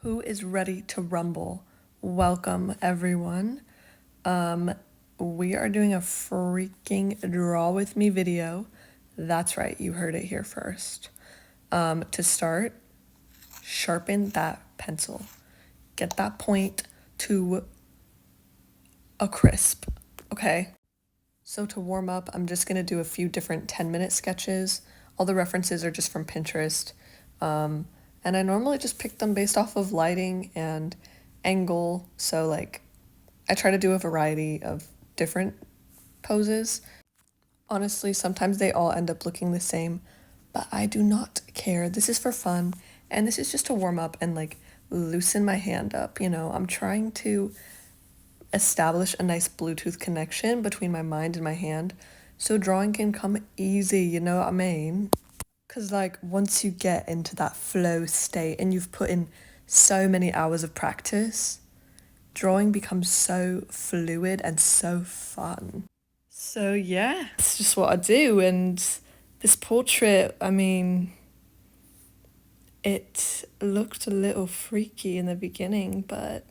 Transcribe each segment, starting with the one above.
Who is ready to rumble? Welcome, everyone. We are doing a freaking draw with me video. That's right, you heard it here first. To start, sharpen that pencil. Get that point to a crisp, okay? So to warm up, I'm just gonna do a few different 10-minute sketches. All the references are just from Pinterest. And I normally just pick them based off of lighting and angle. So like I try to do a variety of different poses. Honestly, sometimes they all end up looking the same, but I do not care. This is for fun, and this is just to warm up and like loosen my hand up, I'm trying to establish a nice Bluetooth connection between my mind and my hand so drawing can come easy, you know what I mean? Because, like, once you get into that flow state and you've put in so many hours of practice, drawing becomes so fluid and so fun. So, yeah, it's just what I do. And this portrait, I mean, it looked a little freaky in the beginning, but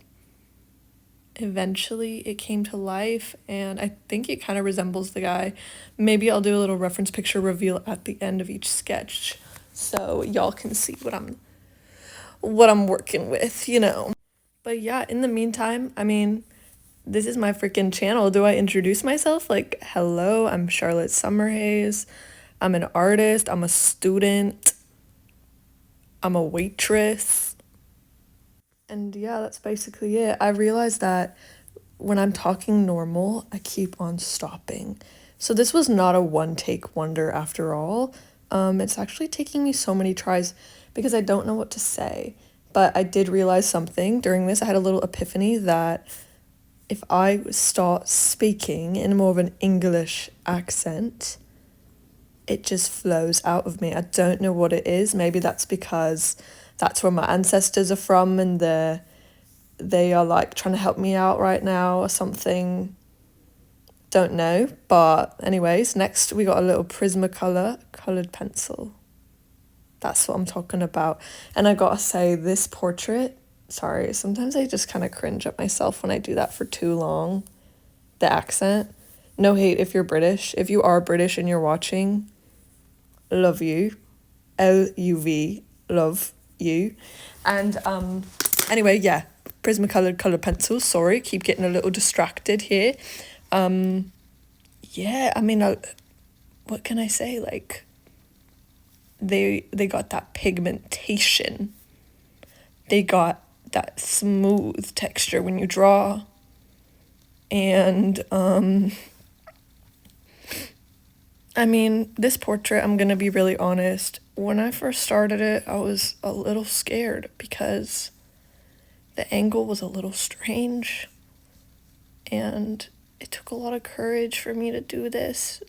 eventually it came to life, and I think it kind of resembles the guy. Maybe I'll do a little reference picture reveal at the end of each sketch so y'all can see what I'm working with. But yeah, in the meantime, I mean, this is my freaking channel. Do I introduce myself? Like, hello, I'm Charlotte Summerhays. I'm an artist, I'm a student, I'm a waitress. And yeah, that's basically it. I realized that when I'm talking normal, I keep on stopping. So this was not a one take wonder after all. It's actually taking me so many tries because I don't know what to say. But I did realize something during this. I had a little epiphany that if I start speaking in more of an English accent, it just flows out of me. I don't know what it is. Maybe that's because that's where my ancestors are from and they are like trying to help me out right now or something. Don't know. But anyways, next we got a little Prismacolor colored pencil. That's what I'm talking about. And I gotta say, this portrait, sorry, sometimes I just kind of cringe at myself when I do that for too long. The accent. No hate if you're British. If you are British and you're watching, love you. LUV, love you. And anyway, yeah, Prismacolor colored pencils. Sorry, keep getting a little distracted here. Yeah, I mean, what can I say? Like, they got that pigmentation. They got that smooth texture when you draw. And I mean, this portrait, I'm gonna be really honest. When I first started it, I was a little scared because the angle was a little strange. And it took a lot of courage for me to do this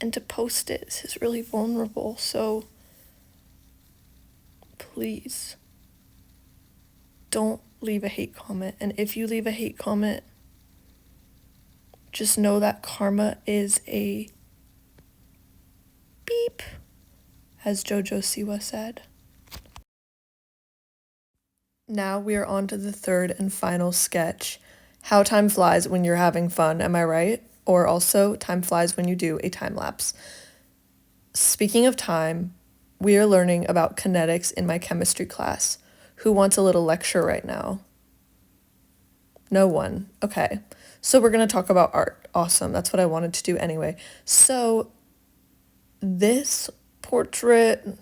and to post it. This is really vulnerable, so please don't leave a hate comment. And if you leave a hate comment, just know that karma is a beep, as Jojo Siwa said. Now we are on to the third and final sketch. How time flies when you're having fun, am I right? Or also, time flies when you do a time lapse. Speaking of time, we are learning about kinetics in my chemistry class. Who wants a little lecture right now? No one. Okay. So we're going to talk about art. Awesome. That's what I wanted to do anyway. So this portrait,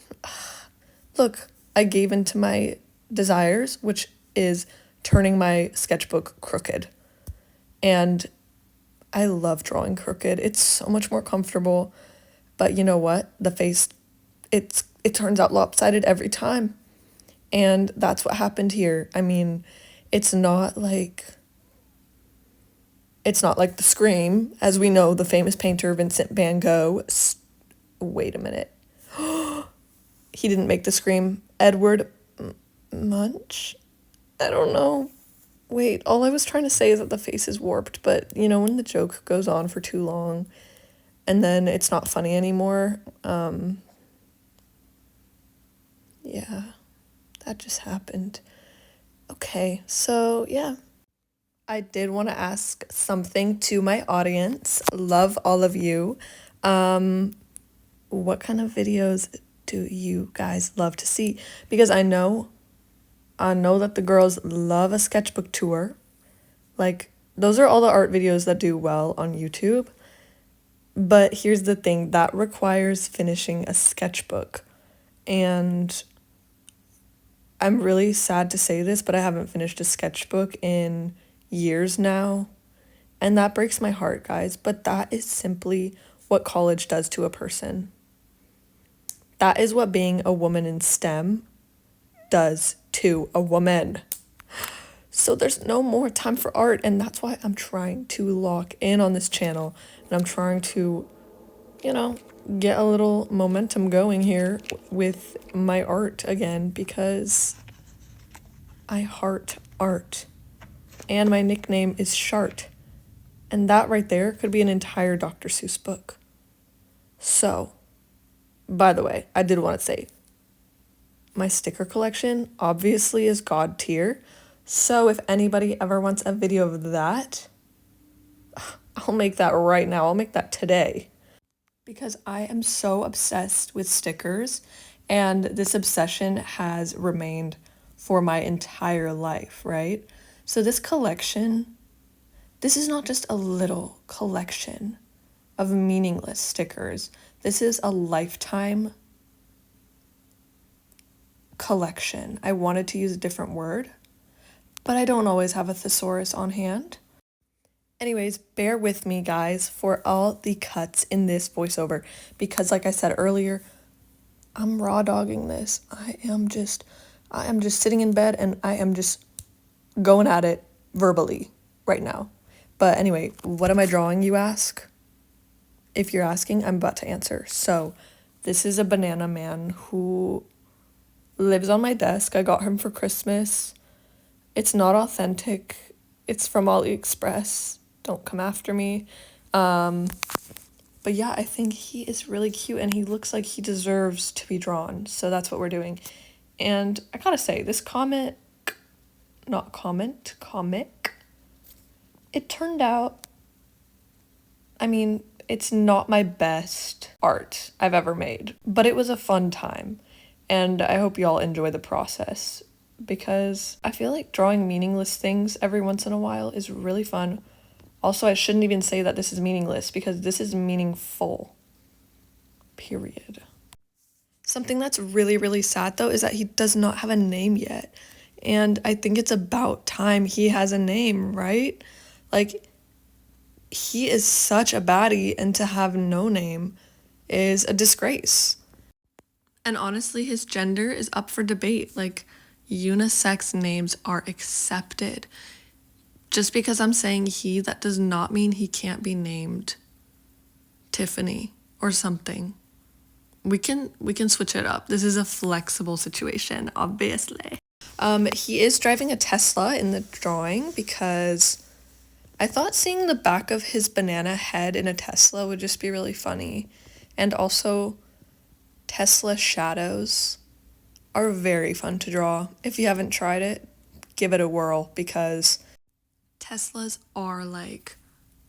look, I gave into my desires, which is turning my sketchbook crooked. And I love drawing crooked. It's so much more comfortable. But you know what? The face, it turns out lopsided every time. And that's what happened here. I mean, it's not like The Scream, as we know, the famous painter Vincent van Gogh. Wait a minute. He didn't make The Scream. Edward Munch? I don't know. Wait, all I was trying to say is that the face is warped, but when the joke goes on for too long and then it's not funny anymore, yeah, that just happened. Okay, so yeah. I did want to ask something to my audience. Love all of you. Um, what kind of videos do you guys love to see? Because I know that the girls love a sketchbook tour. Like, those are all the art videos that do well on YouTube. But here's the thing, that requires finishing a sketchbook. And I'm really sad to say this, but I haven't finished a sketchbook in years now. And that breaks my heart, guys. But that is simply what college does to a person. That is what being a woman in STEM does to a woman. So there's no more time for art, and that's why I'm trying to lock in on this channel, and I'm trying to, you know, get a little momentum going here with my art again, because I heart art, and my nickname is Shart, and that right there could be an entire Dr. Seuss book. So, by the way, I did want to say, my sticker collection obviously is God tier. So if anybody ever wants a video of that, I'll make that right now. I'll make that today. Because I am so obsessed with stickers, and this obsession has remained for my entire life, right? So this collection, this is not just a little collection of meaningless stickers. This is a lifetime collection. I wanted to use a different word, but I don't always have a thesaurus on hand. Anyways, bear with me, guys, for all the cuts in this voiceover, because like I said earlier, I'm raw dogging this. I am just sitting in bed and I am just going at it verbally right now. But anyway, what am I drawing, you ask? If you're asking, I'm about to answer. So, this is a banana man who lives on my desk. I got him for Christmas. It's not authentic. It's from AliExpress. Don't come after me. But yeah, I think he is really cute and he looks like he deserves to be drawn. So that's what we're doing. And I gotta say, this comic, it turned out, I mean, it's not my best art I've ever made, but it was a fun time. And I hope y'all enjoy the process, because I feel like drawing meaningless things every once in a while is really fun. Also, I shouldn't even say that this is meaningless, because this is meaningful. Period. Something that's really, really sad, though, is that he does not have a name yet. And I think it's about time he has a name, right? Like, he is such a baddie, and to have no name is a disgrace. And honestly, his gender is up for debate. Like, unisex names are accepted. Just because I'm saying he, that does not mean he can't be named Tiffany or something. We can switch it up. This is a flexible situation, obviously. He is driving a Tesla in the drawing, because I thought seeing the back of his banana head in a Tesla would just be really funny. And also, Tesla shadows are very fun to draw. If you haven't tried it, give it a whirl, because Teslas are like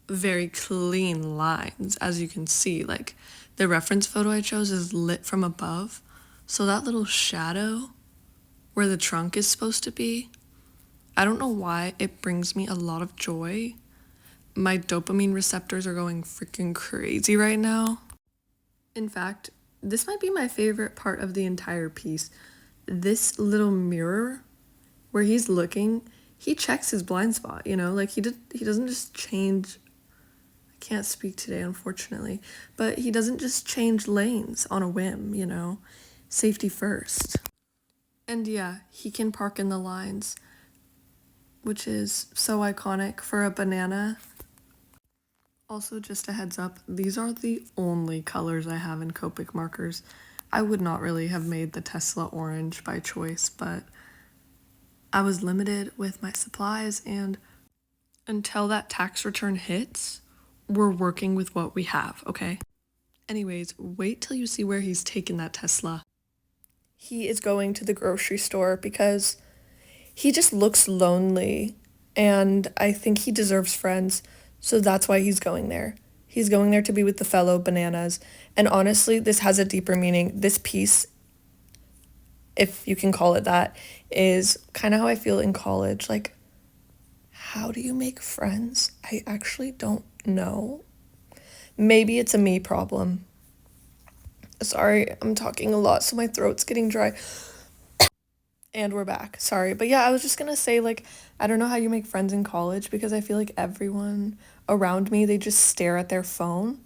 very clean lines, as you can see. Like, the reference photo I chose is lit from above, so that little shadow where the trunk is supposed to be, I don't know why it brings me a lot of joy. My dopamine receptors are going freaking crazy right now. In fact, this might be my favorite part of the entire piece. This little mirror where he's looking, he checks his blind spot, you know? Like, he doesn't just change, I can't speak today, unfortunately, but he doesn't just change lanes on a whim, you know? Safety first. And yeah, he can park in the lines, which is so iconic for a banana. Also, just a heads up, these are the only colors I have in Copic markers. I would not really have made the Tesla orange by choice, but I was limited with my supplies, and until that tax return hits, we're working with what we have, okay? Anyways, wait till you see where he's taking that Tesla. He is going to the grocery store because He just looks lonely, and I think he deserves friends, so that's why he's going there. He's going there to be with the fellow bananas. And honestly, this has a deeper meaning. This piece, if you can call it that, is kind of how I feel in college. Like, how do you make friends? I actually don't know. Maybe it's a me problem. Sorry, I'm talking a lot, so my throat's getting dry. And we're back. Sorry. But yeah, I was just gonna say, like, I don't know how you make friends in college because I feel like everyone around me, they just stare at their phone.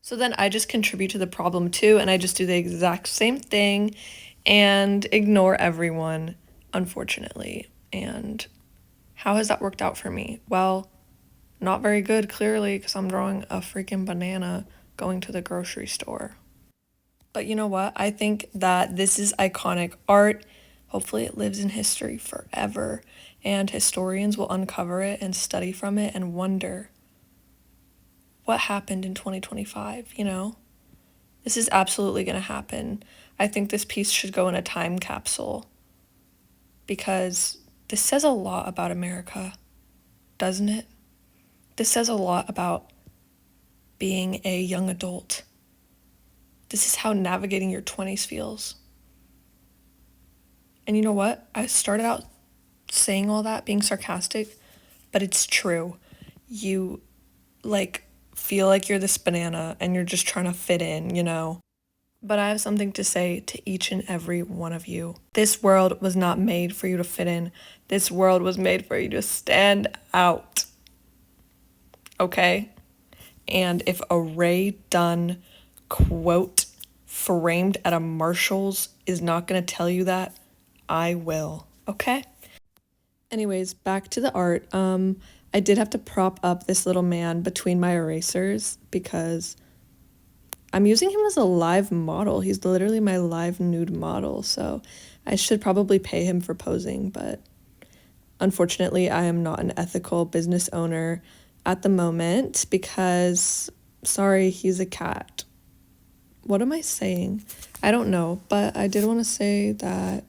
So then I just contribute to the problem too, and I just do the exact same thing and ignore everyone, unfortunately. And how has that worked out for me? Well, not very good, clearly, because I'm drawing a freaking banana going to the grocery store. But you know what? I think that this is iconic art. Hopefully, it lives in history forever, and historians will uncover it and study from it and wonder what happened in 2025, you know? This is absolutely going to happen. I think this piece should go in a time capsule because this says a lot about America, doesn't it? This says a lot about being a young adult. This is how navigating your 20s feels. And you know what? I started out saying all that, being sarcastic, but it's true. You, like, feel like you're this banana and you're just trying to fit in, you know? But I have something to say to each and every one of you. This world was not made for you to fit in. This world was made for you to stand out. Okay? And if a Ray Dunn quote framed at a Marshall's is not going to tell you that, I will. Okay? Anyways, back to the art. I did have to prop up this little man between my erasers because I'm using him as a live model. He's literally my live nude model, so I should probably pay him for posing, but unfortunately, I am not an ethical business owner at the moment because, sorry, he's a cat. What am I saying? I don't know, but I did want to say that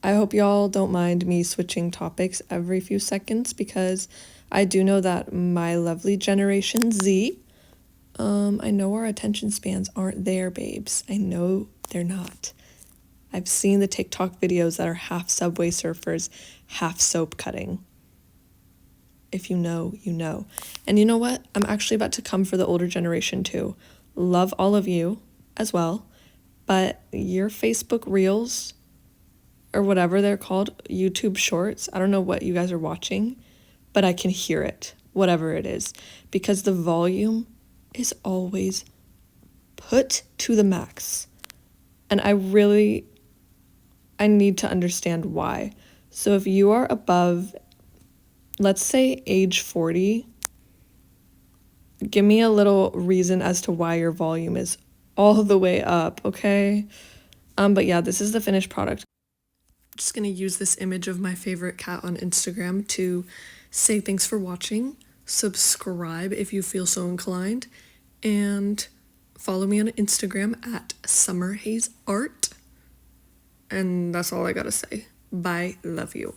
I hope y'all don't mind me switching topics every few seconds because I do know that my lovely Generation Z, I know our attention spans aren't there, babes. I know they're not. I've seen the TikTok videos that are half Subway Surfers, half soap cutting. If you know, you know. And you know what? I'm actually about to come for the older generation too. Love all of you as well. But your Facebook Reels, or whatever they're called, YouTube Shorts, I don't know what you guys are watching, but I can hear it, whatever it is, because the volume is always put to the max. And I need to understand why. So if you are above, let's say age 40, give me a little reason as to why your volume is all the way up, okay? But yeah, this is the finished product. I'm just gonna use this image of my favorite cat on Instagram to say thanks for watching. Subscribe if you feel so inclined, and follow me on Instagram at summerhazeart. And that's all I gotta say. Bye, love you.